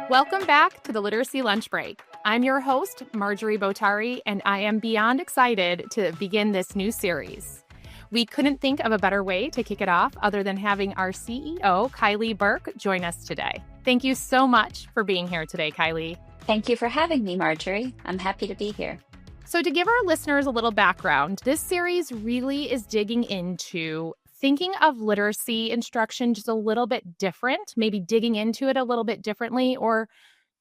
Welcome back to the Literacy Lunch Break. I'm your host, Marjorie Bottari, and I am beyond excited to begin this new series. We couldn't think of a better way to kick it off other than having our CEO, Kai-leé Berke, join us today. Thank you so much for being here today, Kai-leé. Thank you for having me, Marjorie. I'm happy to be here. So to give our listeners a little background, this series really is digging into thinking of literacy instruction just a little bit different, maybe digging into it a little bit differently, or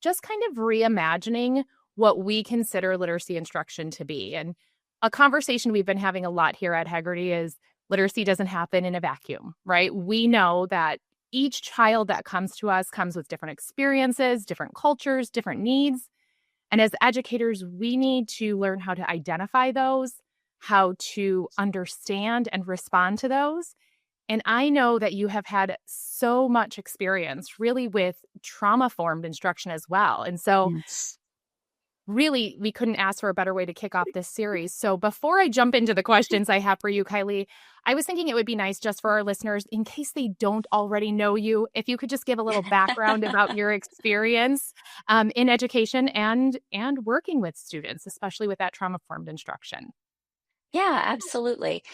just kind of reimagining what we consider literacy instruction to be. And a conversation we've been having a lot here at Heggerty is literacy doesn't happen in a vacuum, right? We know that each child that comes to us comes with different experiences, different cultures, different needs. And as educators, we need to learn how to identify those, how to understand and respond to those. And I know that you have had so much experience really with trauma-formed instruction as well. And so Yes. really, we couldn't ask for a better way to kick off this series. So before I jump into the questions I have for you, Kai-leé, I was thinking it would be nice just for our listeners, in case they don't already know you, if you could just give a little background about your experience in education and working with students, especially with that trauma-formed instruction. Yeah, absolutely.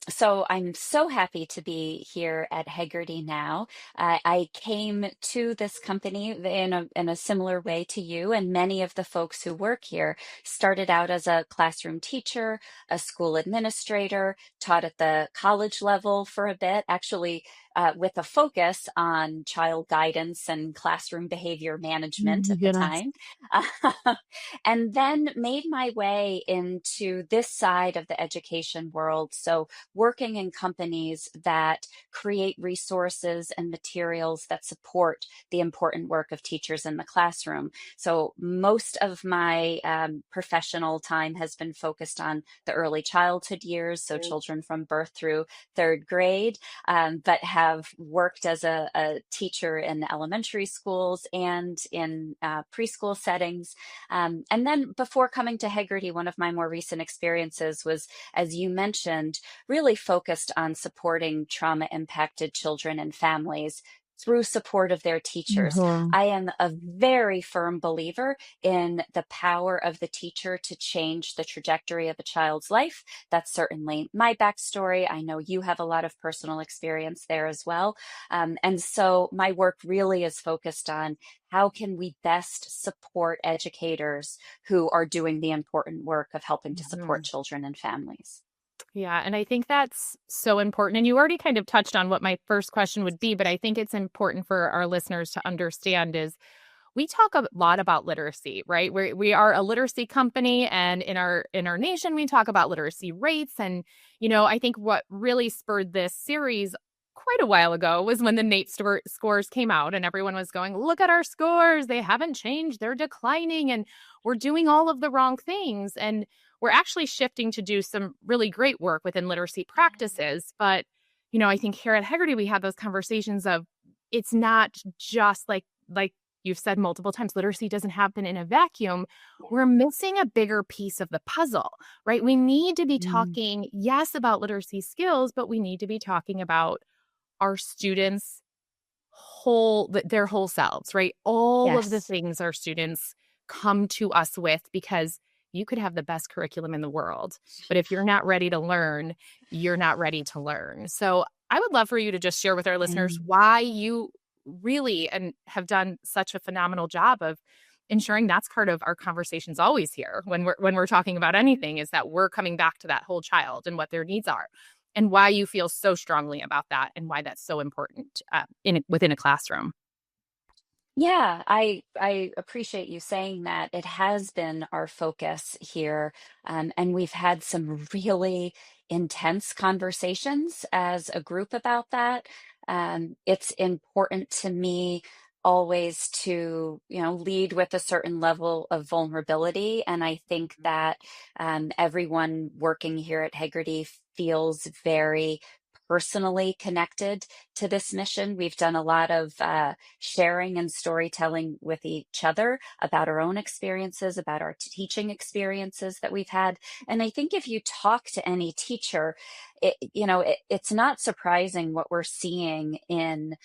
So I'm so happy to be here at Heggerty now. I came to this company in a similar way to you, and many of the folks who work here started out as a classroom teacher, a school administrator, taught at the college level for a bit, actually with a focus on child guidance and classroom behavior management at the Goodness. time. And then made my way into this side of the education world. So, working in companies that create resources and materials that support the important work of teachers in the classroom. So, most of my professional time has been focused on the early childhood years, so children from birth through third grade, but have worked as a teacher in elementary schools and in preschool settings. And then before coming to Heggerty, one of my more recent experiences was, as you mentioned, really focused on supporting trauma impacted children and families through support of their teachers. Mhm. I am a very firm believer in the power of the teacher to change the trajectory of a child's life. That's certainly my backstory. I know you have a lot of personal experience there as well. And so my work really is focused on how can we best support educators who are doing the important work of helping to support children and families. Yeah, and I think that's so important. And you already kind of touched on what my first question would be, but I think it's important for our listeners to understand is we talk a lot about literacy, right? We are a literacy company, and in our nation, we talk about literacy rates. And I think what really spurred this series quite a while ago was when the NAEP scores came out, and everyone was going, "Look at our scores; they haven't changed; they're declining, and we're doing all of the wrong things." And we're actually shifting to do some really great work within literacy practices. But I think here at Heggerty, we have those conversations of it's not just like you've said multiple times, literacy doesn't happen in a vacuum. We're missing a bigger piece of the puzzle, right? We need to be Mm, talking, yes, about literacy skills, but we need to be talking about our students' their whole selves, right? All of the yes. things our students come to us with, because you could have the best curriculum in the world, but if you're not ready to learn, you're not ready to learn. So I would love for you to just share with our listeners Mm. why you really and have done such a phenomenal job of ensuring that's part of our conversations always here when we're talking about anything, is that we're coming back to that whole child and what their needs are, and why you feel so strongly about that and why that's so important within a classroom. Yeah, I appreciate you saying that. It has been our focus here, and we've had some really intense conversations as a group about that. It's important to me always to, lead with a certain level of vulnerability, and I think that everyone working here at Heggerty feels very personally connected to this mission. We've done a lot of sharing and storytelling with each other about our own experiences, about our teaching experiences that we've had. And I think if you talk to any teacher, it's not surprising what we're seeing in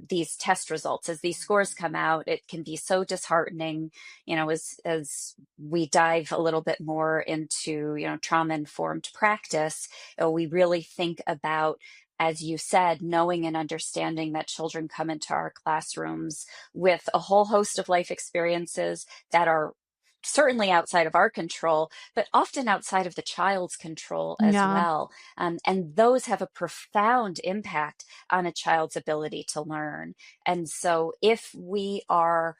these test results. As these scores come out, it can be so disheartening, as we dive a little bit more into, trauma-informed practice. We really think about, as you said, knowing and understanding that children come into our classrooms with a whole host of life experiences that are certainly outside of our control, but often outside of the child's control as Yeah. well. And those have a profound impact on a child's ability to learn. And so if we are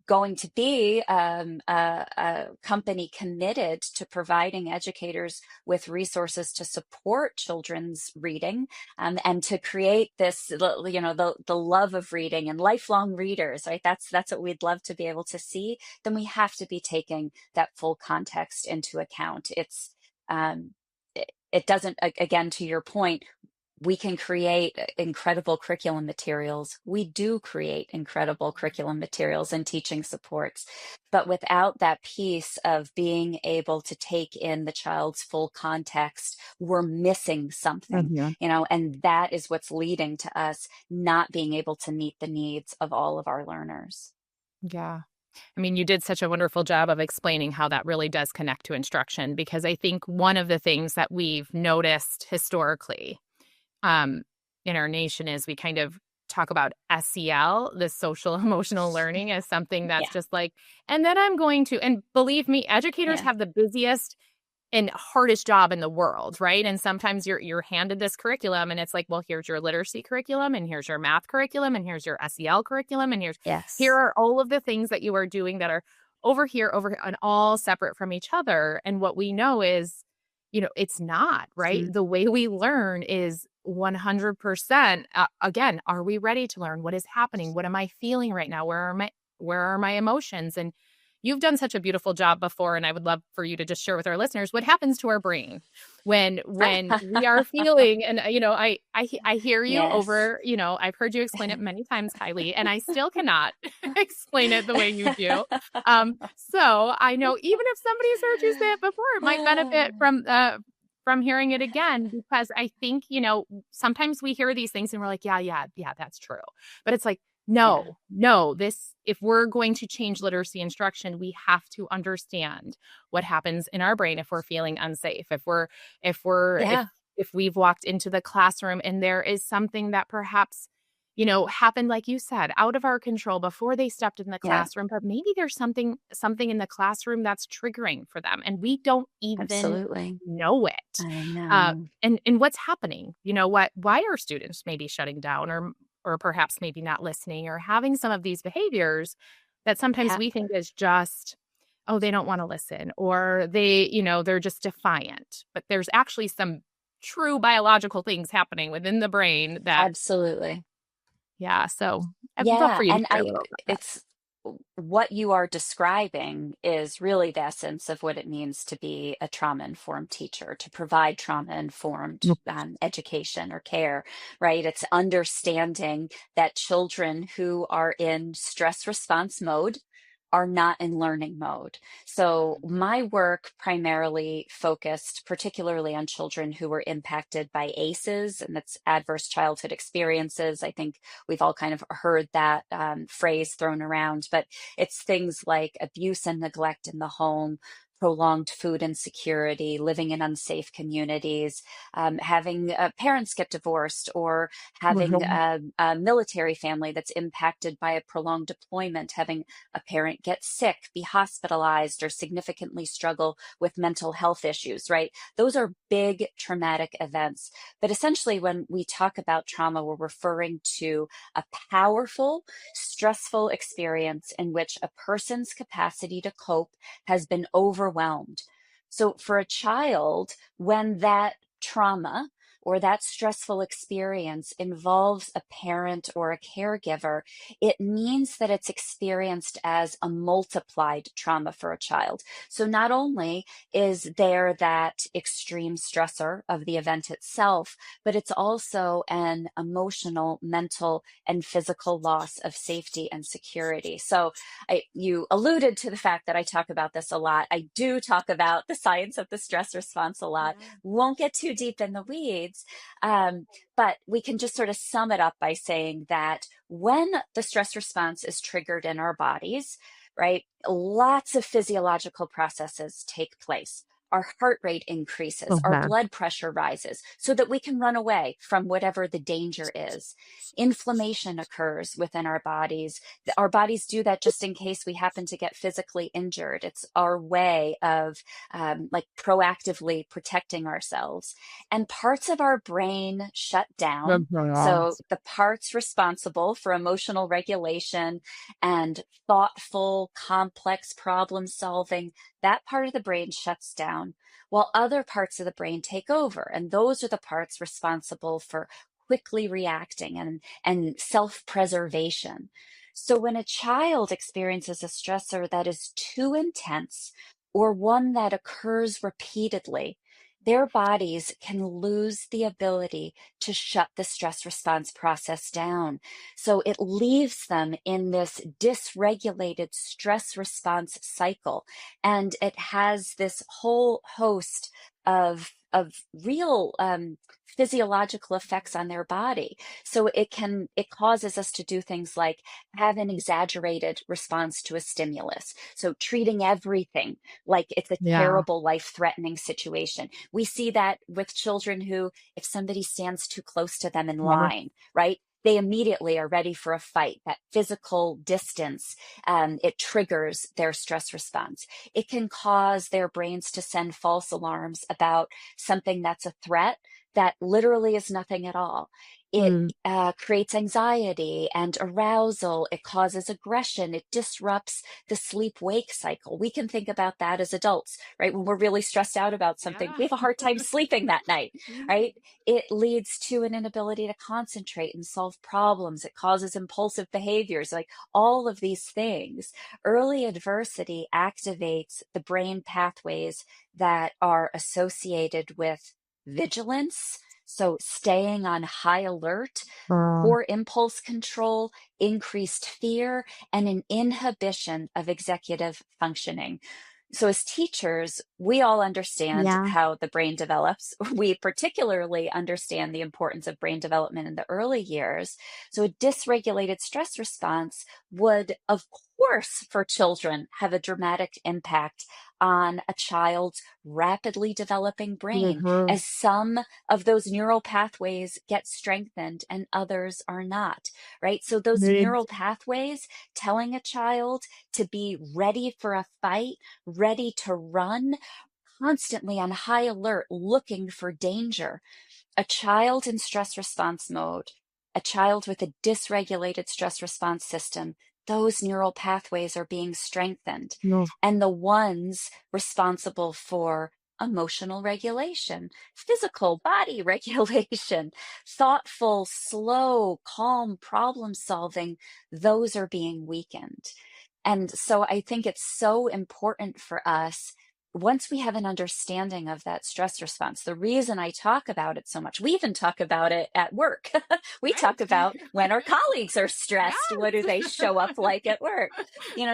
going to be a company committed to providing educators with resources to support children's reading, and to create this, the love of reading and lifelong readers, right? That's what we'd love to be able to see. Then we have to be taking that full context into account. It doesn't, again, to your point, we can create incredible curriculum materials. We do create incredible curriculum materials and teaching supports. But without that piece of being able to take in the child's full context, we're missing something, Mhm. and that is what's leading to us not being able to meet the needs of all of our learners. Yeah. I mean, you did such a wonderful job of explaining how that really does connect to instruction, because I think one of the things that we've noticed historically, um, in our nation is we kind of talk about SEL, the social emotional learning, as something that's Yeah, just like, and then I'm going to, and believe me, educators yeah, have the busiest and hardest job in the world, right? And sometimes you're handed this curriculum and it's like, well, here's your literacy curriculum and here's your math curriculum and here's your SEL curriculum and here yes. are all of the things that you are doing that are over here, and all separate from each other. And what we know is, it's not, right? Mm, The way we learn is 100%. Again, are we ready to learn? What is happening? What am I feeling right now? Where are my emotions? And you've done such a beautiful job before, and I would love for you to just share with our listeners what happens to our brain when we are feeling. And I hear you yes. over. I've heard you explain it many times, Kai-leé, and I still cannot explain it the way you do. So I know even if somebody's heard you say it before, it might benefit from hearing it again, because I think, sometimes we hear these things and we're like, yeah, yeah, yeah, that's true. But it's like, Yeah, no, if we're going to change literacy instruction, we have to understand what happens in our brain if we're feeling unsafe, if we're yeah, if we've walked into the classroom and there is something that perhaps, happened, like you said, out of our control before they stepped in the yeah, classroom, but maybe there's something in the classroom that's triggering for them and we don't even absolutely. know it. I Uh, know. and what's happening? Why are students maybe shutting down, or perhaps maybe not listening or having some of these behaviors that sometimes Yeah, we think is just, oh, they don't want to listen, or they're just defiant. But there's actually some true biological things happening within the brain that, absolutely. yeah. So I'd love Yeah, for you to and share a little about that. it's what you are describing is really the essence of what it means to be a trauma-informed teacher, to provide trauma-informed education or care, right? It's understanding that children who are in stress response mode are not in learning mode. So my work primarily focused particularly on children who were impacted by ACEs, and that's adverse childhood experiences. I think we've all kind of heard that phrase thrown around, but it's things like abuse and neglect in the home, prolonged food insecurity, living in unsafe communities, having parents get divorced, or having Mhm. a military family that's impacted by a prolonged deployment, having a parent get sick, be hospitalized, or significantly struggle with mental health issues, right? Those are big traumatic events. But essentially, when we talk about trauma, we're referring to a powerful, stressful experience in which a person's capacity to cope has been overwhelmed. So for a child, when that trauma or that stressful experience involves a parent or a caregiver, it means that it's experienced as a multiplied trauma for a child. So not only is there that extreme stressor of the event itself, but it's also an emotional, mental, and physical loss of safety and security. So you alluded to the fact that I talk about this a lot. I do talk about the science of the stress response a lot. Yeah. Won't get too deep in the weeds, but we can just sort of sum it up by saying that when the stress response is triggered in our bodies, right, lots of physiological processes take place. Our heart rate increases, our Okay. blood pressure rises so that we can run away from whatever the danger is. Inflammation occurs within our bodies. Our bodies do that just in case we happen to get physically injured. It's our way of like proactively protecting ourselves. And parts of our brain shut down. Mhm. So the parts responsible for emotional regulation and thoughtful, complex problem solving, that part of the brain shuts down while other parts of the brain take over. And those are the parts responsible for quickly reacting and self-preservation. So when a child experiences a stressor that is too intense or one that occurs repeatedly, their bodies can lose the ability to shut the stress response process down. So it leaves them in this dysregulated stress response cycle. And it has this whole host of real physiological effects on their body. So it causes us to do things like have an exaggerated response to a stimulus. So treating everything like it's a Yeah. terrible life-threatening situation. We see that with children who, if somebody stands too close to them in Yeah. line, right? They immediately are ready for a fight. That physical distance, it triggers their stress response. It can cause their brains to send false alarms about something that's a threat that literally is nothing at all. It Mm. creates anxiety and arousal. It causes aggression. It disrupts the sleep wake cycle. We can think about that as adults, right? When we're really stressed out about something, Yeah. we have a hard time sleeping that night, Mhm. right? It leads to an inability to concentrate and solve problems. It causes impulsive behaviors, like all of these things. Early adversity activates the brain pathways that are associated with vigilance. So staying on high alert, Uh, poor impulse control, increased fear, and an inhibition of executive functioning. So, as teachers, we all understand yeah. how the brain develops. We particularly understand the importance of brain development in the early years. So, a dysregulated stress response would, of course, for children, have a dramatic impact on a child's rapidly developing brain, Mhm. as some of those neural pathways get strengthened and others are not, right? So, those Need neural pathways telling a child to be ready for a fight, ready to run, constantly on high alert, looking for danger. A child in stress response mode, a child with a dysregulated stress response system, those neural pathways are being strengthened. no. And the ones responsible for emotional regulation, physical body regulation, thoughtful, slow, calm problem solving, those are being weakened. And so I think it's so important for us once we have an understanding of that stress response. The reason I talk about it so much, we even talk about it at work. We talk Right. about when our colleagues are stressed, what do Yes. they show up like at work?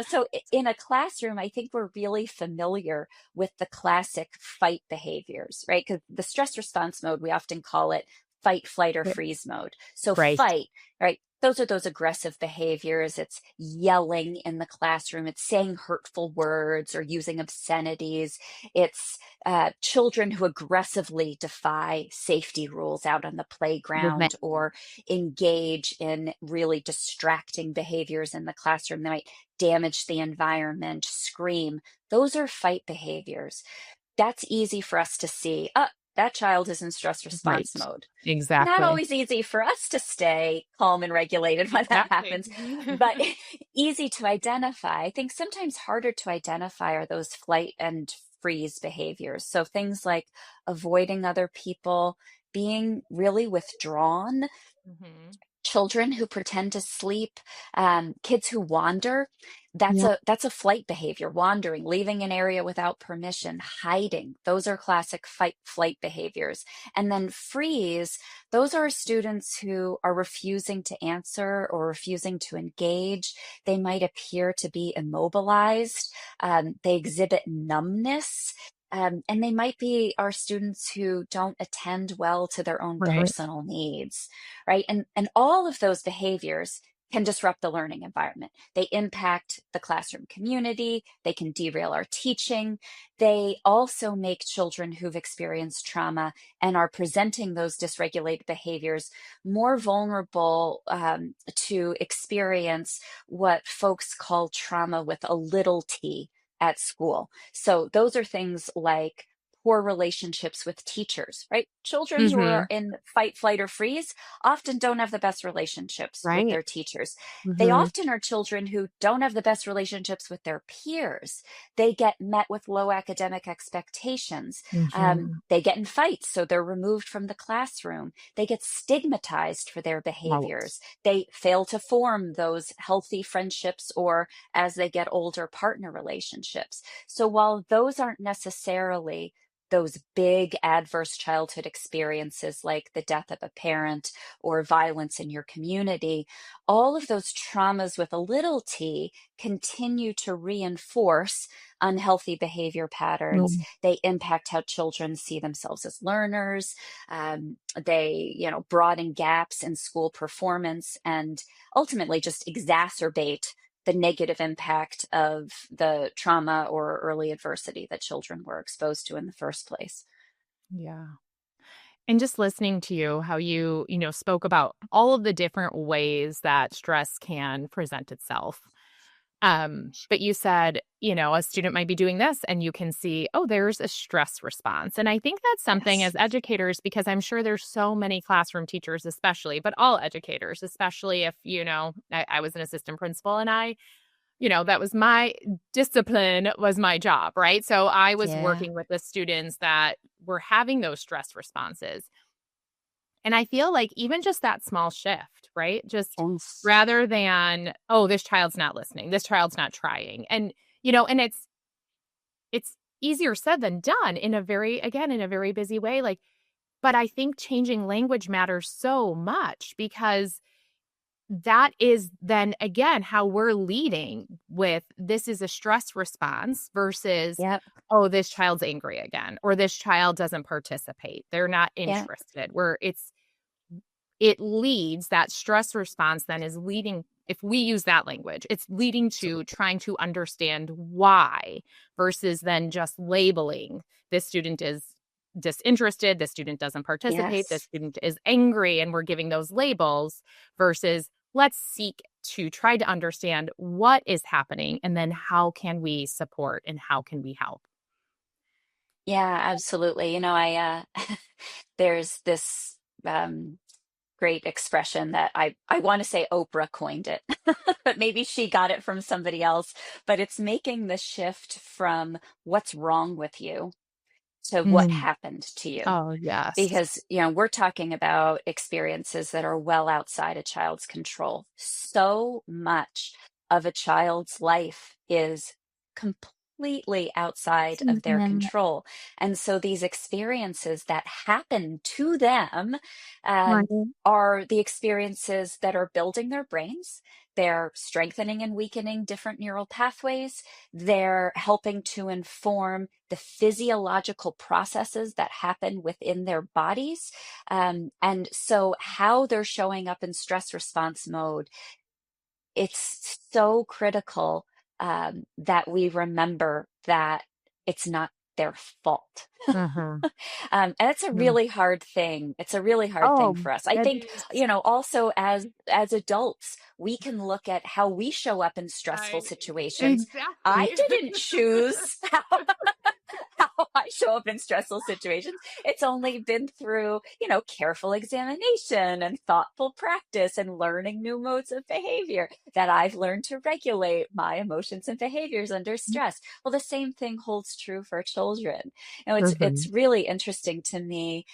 So in a classroom, I think we're really familiar with the classic fight behaviors, right? Because the stress response mode, we often call it fight, flight, or freeze mode. So Right. fight, right? Those are those aggressive behaviors. It's yelling in the classroom. It's saying hurtful words or using obscenities. It's children who aggressively defy safety rules out on the Movement. playground or engage in really distracting behaviors in the classroom. They might damage the environment, scream. Those are fight behaviors. That's easy for us to see. That child is in stress response Right. mode. Not Exactly. always easy for us to stay calm and regulated when that Exactly. happens, but easy to identify. I think sometimes harder to identify are those flight and freeze behaviors. So things like avoiding other people, being really withdrawn, Mm-hmm. children who pretend to sleep, kids who wander. That's Yeah. a flight behavior, wandering, leaving an area without permission, hiding. Those are classic fight flight behaviors. And then freeze, those are students who are refusing to answer or refusing to engage. They might appear to be immobilized. They exhibit numbness. And they might be our students who don't attend well to their own Right. personal needs, right? And all of those behaviors can disrupt the learning environment. They impact the classroom community. They can derail our teaching. They also make children who've experienced trauma and are presenting those dysregulated behaviors more vulnerable to experience what folks call trauma with a little t at school. So those are things like poor relationships with teachers, right? Children who Mm-hmm. are in fight, flight, or freeze often don't have the best relationships with Right. their teachers. They Mm-hmm. often are children who don't have the best relationships with their peers. They get met with low academic expectations. Mm-hmm. They get in fights, so they're removed from the classroom. They get stigmatized for their Right. behaviors. They fail to form those healthy friendships or, as they get older, partner relationships. So while those aren't necessarily those big adverse childhood experiences like the death of a parent or violence in your community, all of those traumas with a little t continue to reinforce unhealthy behavior patterns. Mm. They impact how children see themselves as learners. They, broaden gaps in school performance and ultimately just exacerbate the negative impact of the trauma or early adversity that children were exposed to in the first place. Yeah. And just listening to you, how you spoke about all of the different ways that stress can present itself. But you said, a student might be doing this and you can see, oh, there's a stress response. And I think that's something Yes. as educators, because I'm sure there's so many classroom teachers, especially, but all educators, especially if, I was an assistant principal and that was my discipline was my job, right? So I was Yeah. working with the students that were having those stress responses. And I feel like even just that small shift, right? Just Yes. rather than, oh, this child's not listening, this child's not trying. And it's easier said than done in a very busy way. Like, but I think changing language matters so much because that is then again how we're leading with this is a stress response versus, Yep. oh, this child's angry again, or this child doesn't participate. They're not Yeah. interested. It leads that stress response then is leading, if we use that language, it's leading to Absolutely. trying to understand why versus then just labeling this student is disinterested, this student doesn't participate, this Yes. student is angry, and we're giving those labels versus let's seek to try to understand what is happening and then how can we support and how can we help. Yeah, absolutely. I there's this great expression that I want to say Oprah coined it, but maybe she got it from somebody else. But it's making the shift from what's wrong with you to what Mm. happened to you. Oh, yes. Because we're talking about experiences that are well outside a child's control. So much of a child's life is completely outside of their Mhm. control, and so these experiences that happen to them Right. are the experiences that are building their brains. They're strengthening and weakening different neural pathways. They're helping to inform the physiological processes that happen within their bodies. And so, how they're showing up in stress response mode, it's so critical that we remember that it's not their fault. Mhm. And it's a Mm. really hard thing. It's a really hard thing Oh, for us. I it think, is. also as adults, we can look at how we show up in stressful I situations. I exactly. didn't choose how I show up in stressful situations. It's only been through, careful examination and thoughtful practice and learning new modes of behavior that I've learned to regulate my emotions and behaviors under stress. Well, the same thing holds true for children. It's Mhm. really interesting to me.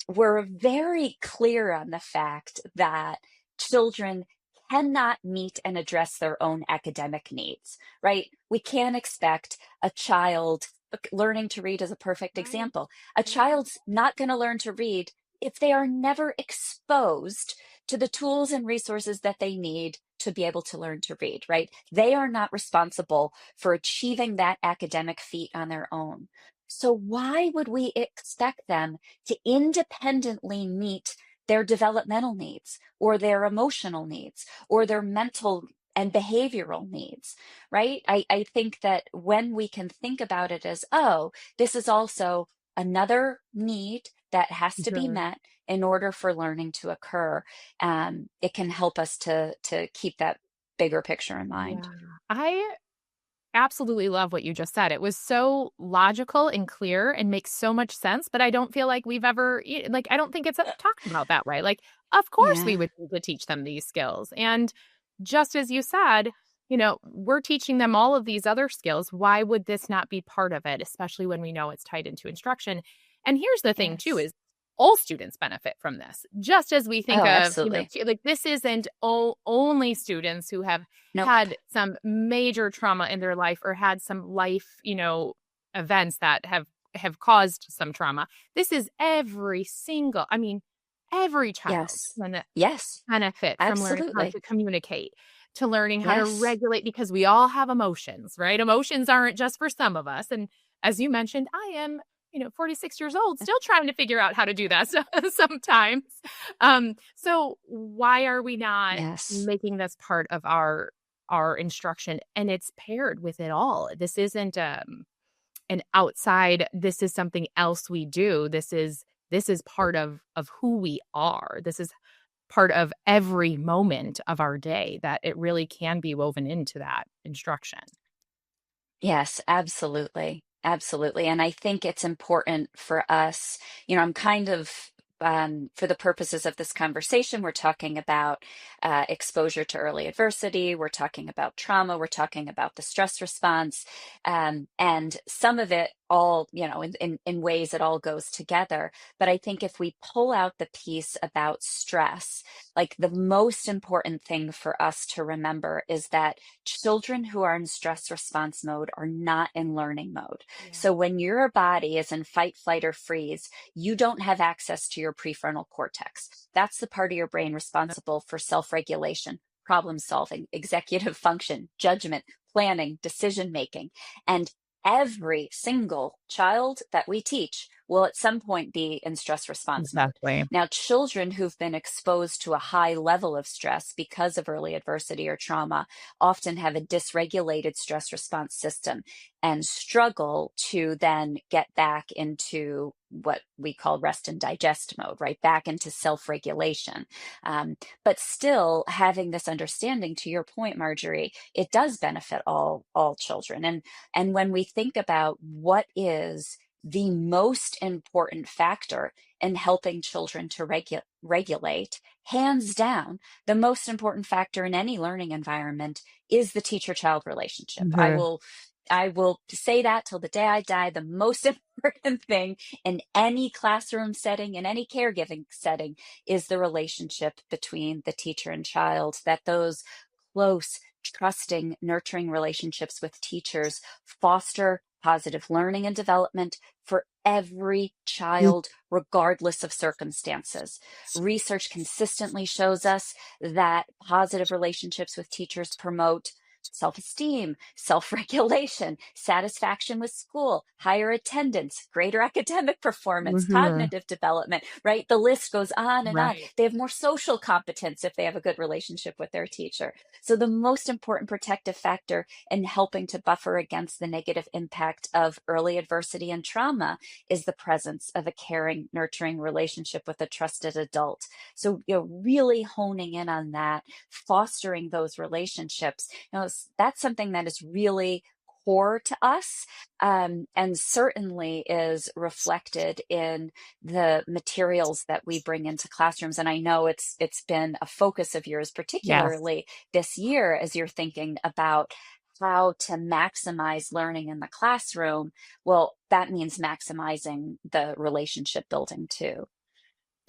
we're very clear on the fact that children cannot meet and address their own academic needs, right? We can't expect a child learning to read is a perfect Right. example. A Yeah. child's not going to learn to read if they are never exposed to the tools and resources that they need to be able to learn to read, right? They are not responsible for achieving that academic feat on their own. So why would we expect them to independently meet their developmental needs or their emotional needs or their mental and behavioral needs, right? I think that when we can think about it as, oh, this is also another need that has to be Sure. met in order for learning to occur, it can help us to keep that bigger picture in mind. Yeah. I absolutely love what you just said. It was so logical and clear and makes so much sense, but I don't feel like we've ever like I don't think it's talked about that way. Like, of course we Yeah. would teach them these skills. And just as you said, we're teaching them all of these other skills. Why would this not be part of it, especially when we know it's tied into instruction? And here's the thing too Yes. is all students benefit from this. Just as we think Oh, of, absolutely. like this isn't only students who have Nope. had some major trauma in their life or had some life, events that have caused some trauma. This is every child Yes. can Yes. benefit from learning how Absolutely. to communicate, to learning how to Yes. regulate because we all have emotions, right? Emotions aren't just for some of us. And as you mentioned, I am 46 years old, still trying to figure out how to do that sometimes. So why are we not Yes. making this part of our instruction? And it's paired with it all. This isn't an outside, this is something else we do. This is part of who we are. This is part of every moment of our day that it really can be woven into that instruction. Yes, absolutely. Absolutely. And I think it's important for us, I'm kind of, for the purposes of this conversation, we're talking about exposure to early adversity, we're talking about trauma, we're talking about the stress response, and some of it all, in ways it all goes together. But I think if we pull out the piece about stress, like the most important thing for us to remember is that children who are in stress response mode are not in learning mode. Yeah. So when your body is in fight, flight, or freeze, you don't have access to your prefrontal cortex. That's the part of your brain responsible for self regulation, problem solving, executive function, judgment, planning, decision making. And every single child that we teach will at some point be in stress response mode. Exactly. Now, children who've been exposed to a high level of stress because of early adversity or trauma often have a dysregulated stress response system and struggle to then get back into what we call rest and digest mode, right? Back into self regulation. But still having this understanding, to your point, Marjorie, it does benefit all children. And when we think about what is the most important factor in helping children to regulate, hands down, the most important factor in any learning environment is the teacher-child relationship. I Mhm. will I will say that till the day I die. The most important thing in any classroom setting, in any caregiving setting, is the relationship between the teacher and child, that those close, trusting, nurturing relationships with teachers foster positive learning and development for every child, regardless of circumstances. Research consistently shows us that positive relationships with teachers promote self esteem, self regulation, satisfaction with school, higher attendance, greater academic performance, Mhm. cognitive development, right? The list goes on and on. Right. They have more social competence if they have a good relationship with their teacher. So, the most important protective factor in helping to buffer against the negative impact of early adversity and trauma is the presence of a caring, nurturing relationship with a trusted adult. So, really honing in on that, fostering those relationships, that's something that is really core to us, and certainly is reflected in the materials that we bring into classrooms. And I know it's been a focus of yours, Yes. particularly this year, as you're thinking about how to maximize learning in the classroom. Well, that means maximizing the relationship building too.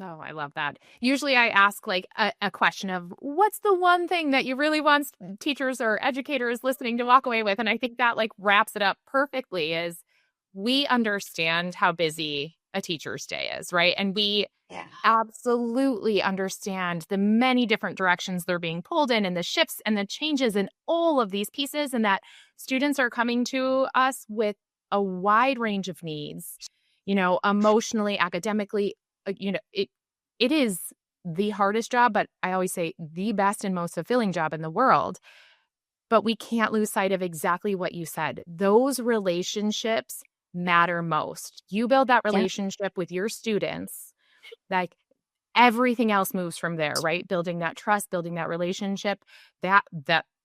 Oh, I love that. Usually I ask like a question of what's the one thing that you really want teachers or educators listening to walk away with? And I think that like wraps it up perfectly is we understand how busy a teacher's day is, right? And we Yeah. absolutely understand the many different directions they're being pulled in and the shifts and the changes in all of these pieces, and that students are coming to us with a wide range of needs, emotionally, academically, it is the hardest job, but I always say the best and most fulfilling job in the world. But we can't lose sight of exactly what you said. Those relationships matter most. You build that Yeah. relationship with your students, like everything else moves from there, right? Building that trust, building that relationship, that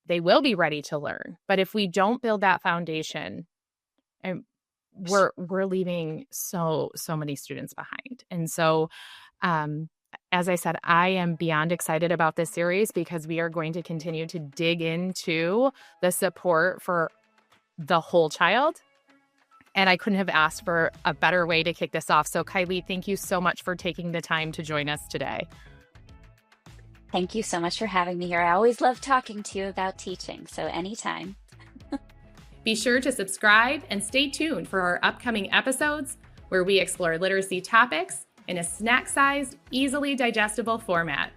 they will be ready to learn. But if we don't build that foundation, and we're leaving so many students behind. And so um as I said, I am beyond excited about this series because we are going to continue to dig into the support for the whole child. And I couldn't have asked for a better way to kick this off. So Kai-leé, thank you so much for taking the time to join us today. Thank you so much for having me here. I always love talking to you about teaching, so anytime. Be sure to subscribe and stay tuned for our upcoming episodes where we explore literacy topics in a snack-sized, easily digestible format.